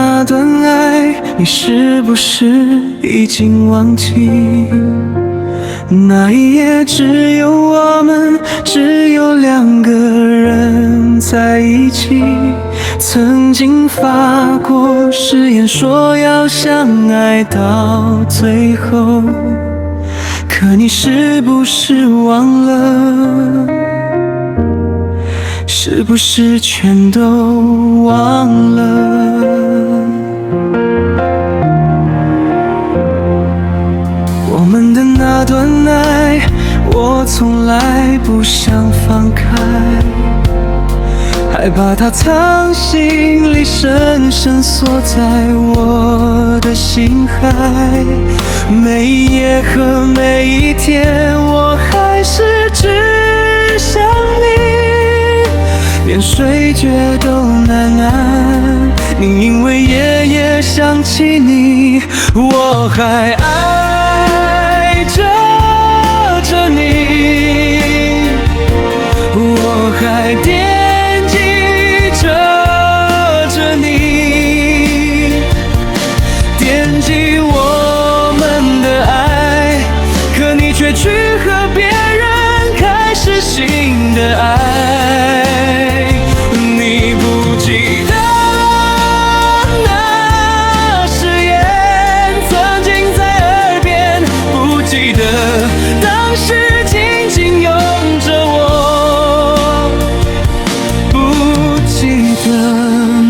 那段爱，你是不是已经忘记？那一夜只有我们，只有2个人在一起。曾经发过誓言，说要相爱到最后，可你是不是忘了？是不是全都忘了？我们的那段爱，我从来不想放开，还把它藏心里，深深锁在我的心海。每一夜和每一天，我还是只想你，连睡觉都难安。你因为夜夜想起你，我还爱着你，我还惦记着你，惦记我们的爱，可你却去和别人开始新的爱。你不记得那誓言曾经在耳边，不记得当时紧紧拥着我，不记得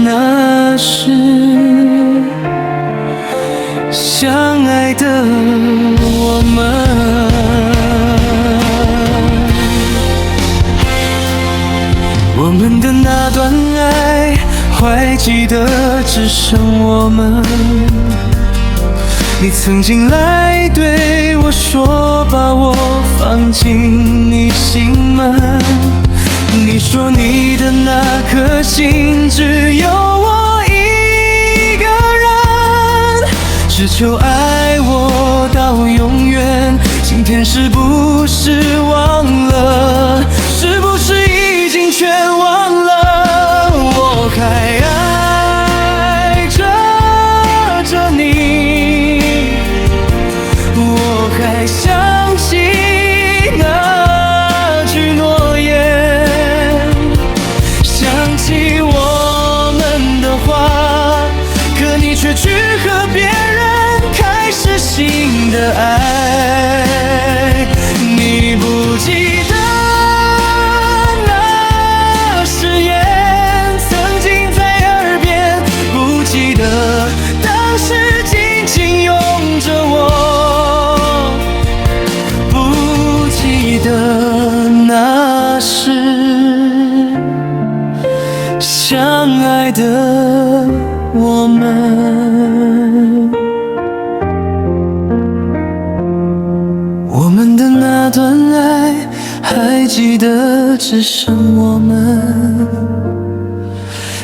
那时相爱的我们。我们的那段爱，还记得只剩我们。你曾经来对我说，把我放进你心门。你说你的那颗心只有我一个人，只求爱我到永远。今天是不是忘了？是不是已经全忘了？我还爱着你，我还相信那句诺言，想起我们的话，可你却去和别人开始新的爱。你不记得那誓言曾经在耳边，不记得当时紧紧拥着我，不记得那时相爱的我们。我们的那段爱，还记得只剩我们。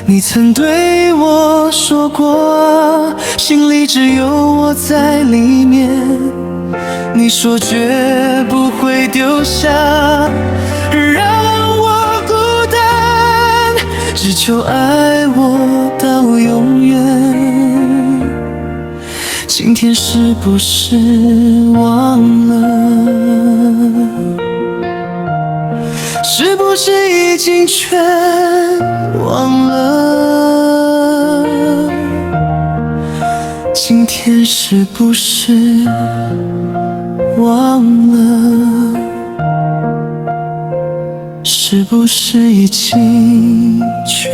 你曾对我说过，心里只有我在里面。你说绝不会丢下，让我孤单，只求爱我到永远。今天是不是忘了？是不是已经全忘了？今天是不是忘了？是不是已经全